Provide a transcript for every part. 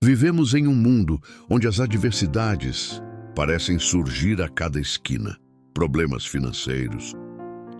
Vivemos em um mundo onde as adversidades parecem surgir a cada esquina. Problemas financeiros,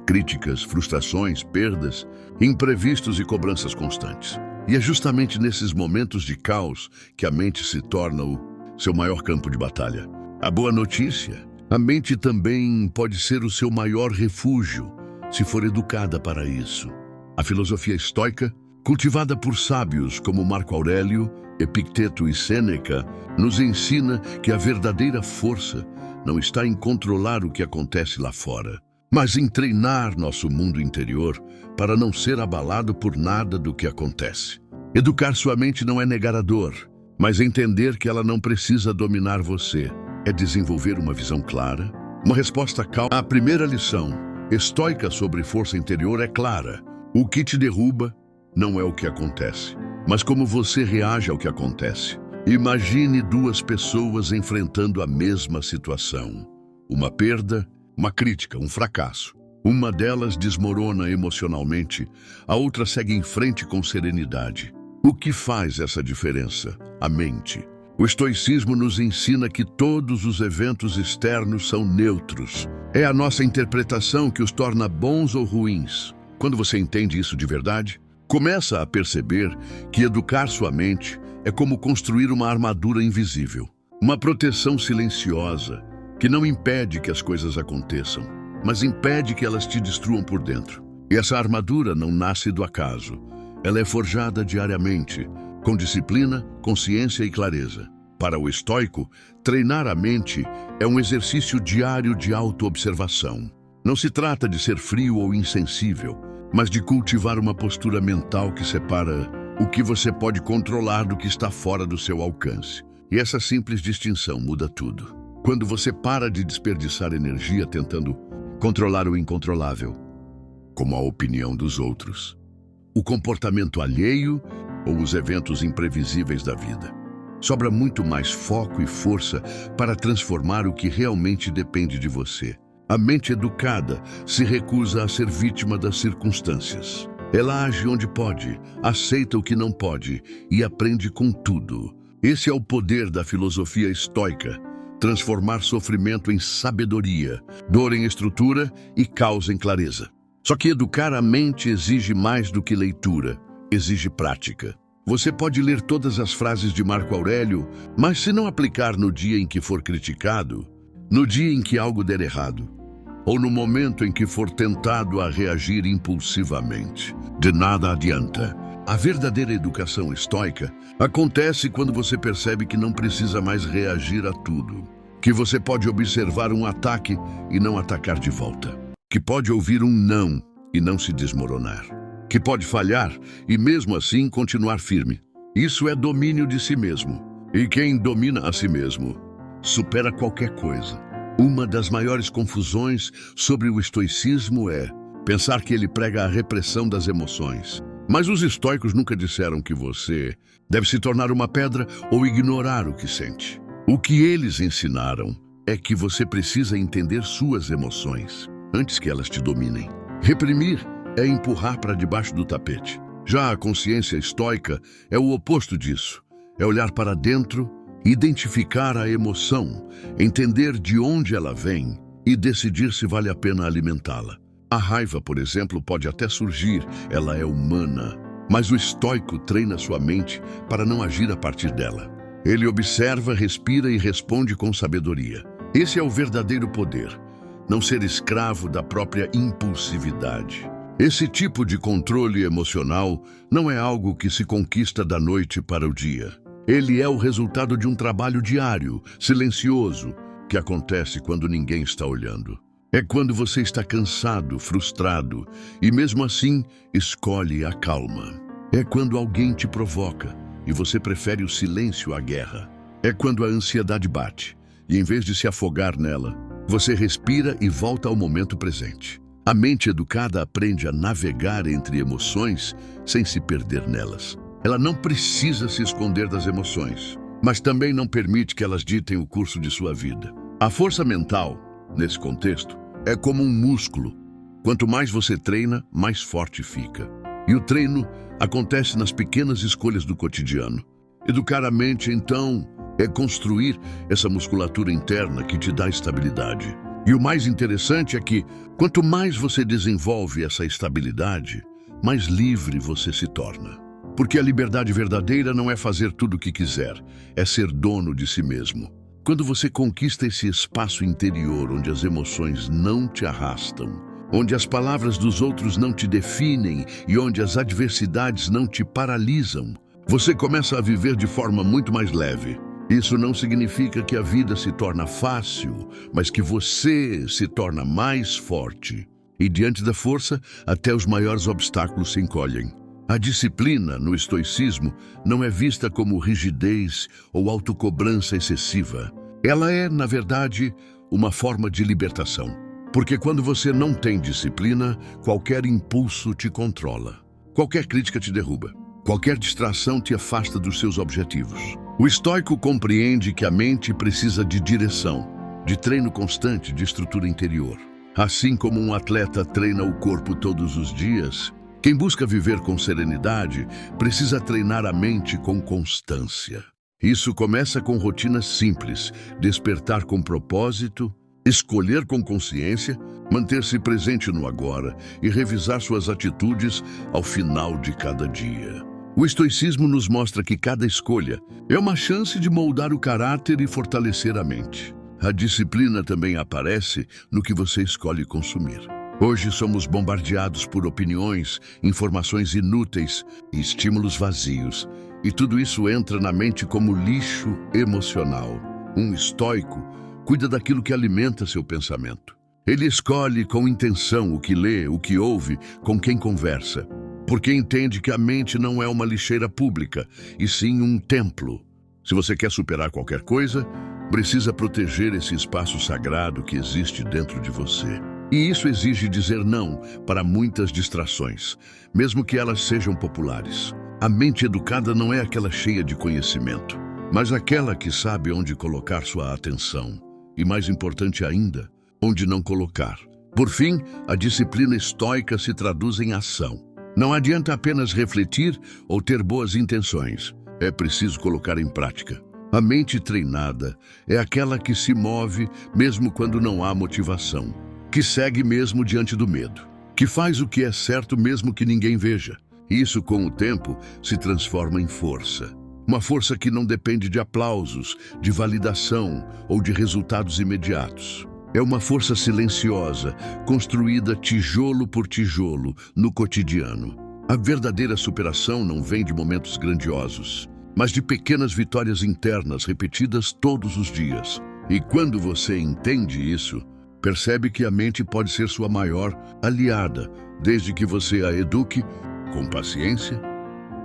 críticas, frustrações, perdas, imprevistos e cobranças constantes. E é justamente nesses momentos de caos que a mente se torna o seu maior campo de batalha. A boa notícia: a mente também pode ser o seu maior refúgio, se for educada para isso. A filosofia estoica, cultivada por sábios como Marco Aurélio, Epicteto e Sêneca, nos ensina que a verdadeira força não está em controlar o que acontece lá fora, mas em treinar nosso mundo interior para não ser abalado por nada do que acontece. Educar sua mente não é negar a dor, mas entender que ela não precisa dominar você. É desenvolver uma visão clara, uma resposta calma. A primeira lição estoica sobre força interior é clara: o que te derruba não é o que acontece, mas como você reage ao que acontece. Imagine duas pessoas enfrentando a mesma situação. Uma perda, uma crítica, um fracasso. Uma delas desmorona emocionalmente, a outra segue em frente com serenidade. O que faz essa diferença? A mente. O estoicismo nos ensina que todos os eventos externos são neutros. É a nossa interpretação que os torna bons ou ruins. Quando você entende isso de verdade, começa a perceber que educar sua mente é como construir uma armadura invisível. Uma proteção silenciosa que não impede que as coisas aconteçam, mas impede que elas te destruam por dentro. E essa armadura não nasce do acaso. Ela é forjada diariamente, com disciplina, consciência e clareza. Para o estoico, treinar a mente é um exercício diário de autoobservação. Não se trata de ser frio ou insensível, mas de cultivar uma postura mental que separa o que você pode controlar do que está fora do seu alcance. E essa simples distinção muda tudo. Quando você para de desperdiçar energia tentando controlar o incontrolável, como a opinião dos outros, o comportamento alheio ou os eventos imprevisíveis da vida, sobra muito mais foco e força para transformar o que realmente depende de você. A mente educada se recusa a ser vítima das circunstâncias. Ela age onde pode, aceita o que não pode e aprende com tudo. Esse é o poder da filosofia estoica: transformar sofrimento em sabedoria, dor em estrutura e caos em clareza. Só que educar a mente exige mais do que leitura, exige prática. Você pode ler todas as frases de Marco Aurélio, mas se não aplicar no dia em que for criticado, no dia em que algo der errado, ou no momento em que for tentado a reagir impulsivamente, de nada adianta. A verdadeira educação estoica acontece quando você percebe que não precisa mais reagir a tudo, que você pode observar um ataque e não atacar de volta, que pode ouvir um não e não se desmoronar, que pode falhar e mesmo assim continuar firme. Isso é domínio de si mesmo. E quem domina a si mesmo supera qualquer coisa. Uma das maiores confusões sobre o estoicismo é pensar que ele prega a repressão das emoções. Mas os estoicos nunca disseram que você deve se tornar uma pedra ou ignorar o que sente. O que eles ensinaram é que você precisa entender suas emoções antes que elas te dominem. Reprimir é empurrar para debaixo do tapete. Já a consciência estoica é o oposto disso. É olhar para dentro, identificar a emoção, entender de onde ela vem e decidir se vale a pena alimentá-la. A raiva, por exemplo, pode até surgir, ela é humana, mas o estoico treina sua mente para não agir a partir dela. Ele observa, respira e responde com sabedoria. Esse é o verdadeiro poder, não ser escravo da própria impulsividade. Esse tipo de controle emocional não é algo que se conquista da noite para o dia. Ele é o resultado de um trabalho diário, silencioso, que acontece quando ninguém está olhando. É quando você está cansado, frustrado e mesmo assim escolhe a calma. É quando alguém te provoca e você prefere o silêncio à guerra. É quando a ansiedade bate e em vez de se afogar nela, você respira e volta ao momento presente. A mente educada aprende a navegar entre emoções sem se perder nelas. Ela não precisa se esconder das emoções, mas também não permite que elas ditem o curso de sua vida. A força mental, nesse contexto, é como um músculo. Quanto mais você treina, mais forte fica. E o treino acontece nas pequenas escolhas do cotidiano. Educar a mente, então, é construir essa musculatura interna que te dá estabilidade. E o mais interessante é que, quanto mais você desenvolve essa estabilidade, mais livre você se torna. Porque a liberdade verdadeira não é fazer tudo o que quiser, é ser dono de si mesmo. Quando você conquista esse espaço interior onde as emoções não te arrastam, onde as palavras dos outros não te definem e onde as adversidades não te paralisam, você começa a viver de forma muito mais leve. Isso não significa que a vida se torna fácil, mas que você se torna mais forte. E diante da força, até os maiores obstáculos se encolhem. A disciplina, no estoicismo, não é vista como rigidez ou autocobrança excessiva. Ela é, na verdade, uma forma de libertação. Porque quando você não tem disciplina, qualquer impulso te controla. Qualquer crítica te derruba. Qualquer distração te afasta dos seus objetivos. O estoico compreende que a mente precisa de direção, de treino constante, de estrutura interior. Assim como um atleta treina o corpo todos os dias, quem busca viver com serenidade precisa treinar a mente com constância. Isso começa com rotinas simples: despertar com propósito, escolher com consciência, manter-se presente no agora e revisar suas atitudes ao final de cada dia. O estoicismo nos mostra que cada escolha é uma chance de moldar o caráter e fortalecer a mente. A disciplina também aparece no que você escolhe consumir. Hoje somos bombardeados por opiniões, informações inúteis e estímulos vazios. E tudo isso entra na mente como lixo emocional. Um estoico cuida daquilo que alimenta seu pensamento. Ele escolhe com intenção o que lê, o que ouve, com quem conversa. Porque entende que a mente não é uma lixeira pública, e sim um templo. Se você quer superar qualquer coisa, precisa proteger esse espaço sagrado que existe dentro de você. E isso exige dizer não para muitas distrações, mesmo que elas sejam populares. A mente educada não é aquela cheia de conhecimento, mas aquela que sabe onde colocar sua atenção. E mais importante ainda, onde não colocar. Por fim, a disciplina estoica se traduz em ação. Não adianta apenas refletir ou ter boas intenções. É preciso colocar em prática. A mente treinada é aquela que se move mesmo quando não há motivação, que segue mesmo diante do medo, que faz o que é certo mesmo que ninguém veja. Isso, com o tempo, se transforma em força. Uma força que não depende de aplausos, de validação ou de resultados imediatos. É uma força silenciosa, construída tijolo por tijolo, no cotidiano. A verdadeira superação não vem de momentos grandiosos, mas de pequenas vitórias internas repetidas todos os dias. E quando você entende isso, percebe que a mente pode ser sua maior aliada, desde que você a eduque com paciência,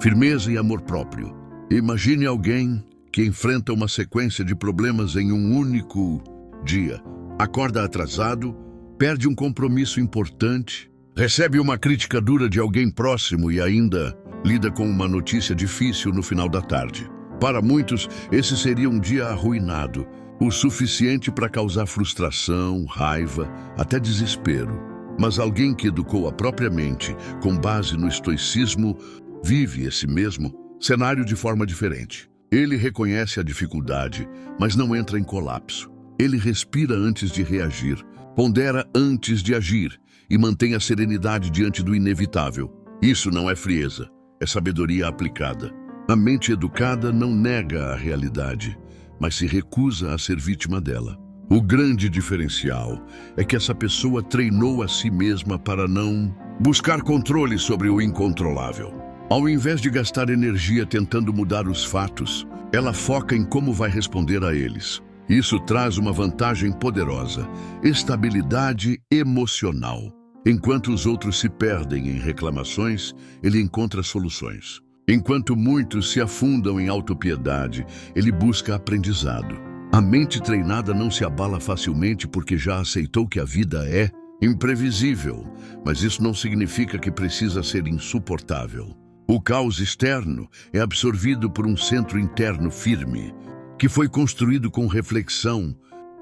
firmeza e amor próprio. Imagine alguém que enfrenta uma sequência de problemas em um único dia. Acorda atrasado, perde um compromisso importante, recebe uma crítica dura de alguém próximo e ainda lida com uma notícia difícil no final da tarde. Para muitos, esse seria um dia arruinado, o suficiente para causar frustração, raiva, até desespero. Mas alguém que educou a própria mente, com base no estoicismo, vive esse mesmo cenário de forma diferente. Ele reconhece a dificuldade, mas não entra em colapso. Ele respira antes de reagir, pondera antes de agir e mantém a serenidade diante do inevitável. Isso não é frieza, é sabedoria aplicada. A mente educada não nega a realidade, mas se recusa a ser vítima dela. O grande diferencial é que essa pessoa treinou a si mesma para não buscar controle sobre o incontrolável. Ao invés de gastar energia tentando mudar os fatos, ela foca em como vai responder a eles. Isso traz uma vantagem poderosa: estabilidade emocional. Enquanto os outros se perdem em reclamações, ele encontra soluções. Enquanto muitos se afundam em autopiedade, ele busca aprendizado. A mente treinada não se abala facilmente porque já aceitou que a vida é imprevisível, mas isso não significa que precisa ser insuportável. O caos externo é absorvido por um centro interno firme, que foi construído com reflexão,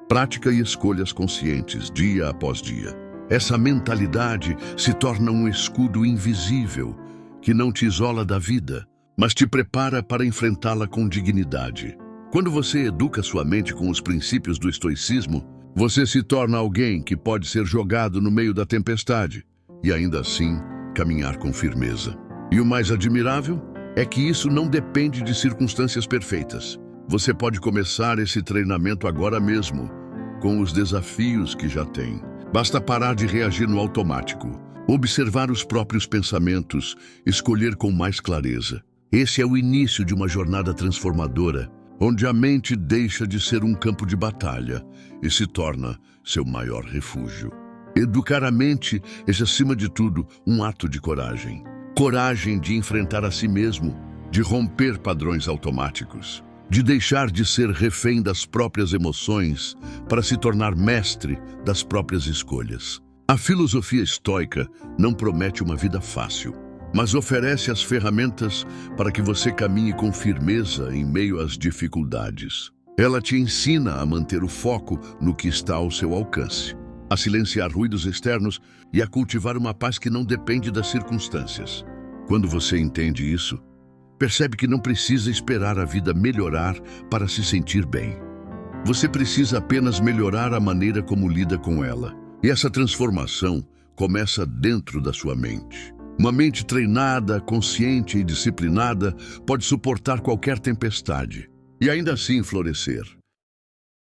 prática e escolhas conscientes, dia após dia. Essa mentalidade se torna um escudo invisível, que não te isola da vida, mas te prepara para enfrentá-la com dignidade. Quando você educa sua mente com os princípios do estoicismo, você se torna alguém que pode ser jogado no meio da tempestade e ainda assim caminhar com firmeza. E o mais admirável é que isso não depende de circunstâncias perfeitas. Você pode começar esse treinamento agora mesmo, com os desafios que já tem. Basta parar de reagir no automático, observar os próprios pensamentos, escolher com mais clareza. Esse é o início de uma jornada transformadora, onde a mente deixa de ser um campo de batalha e se torna seu maior refúgio. Educar a mente é, acima de tudo, um ato de coragem. Coragem de enfrentar a si mesmo, de romper padrões automáticos, de deixar de ser refém das próprias emoções para se tornar mestre das próprias escolhas. A filosofia estoica não promete uma vida fácil, mas oferece as ferramentas para que você caminhe com firmeza em meio às dificuldades. Ela te ensina a manter o foco no que está ao seu alcance, a silenciar ruídos externos e a cultivar uma paz que não depende das circunstâncias. Quando você entende isso, percebe que não precisa esperar a vida melhorar para se sentir bem. Você precisa apenas melhorar a maneira como lida com ela. E essa transformação começa dentro da sua mente. Uma mente treinada, consciente e disciplinada pode suportar qualquer tempestade e ainda assim florescer.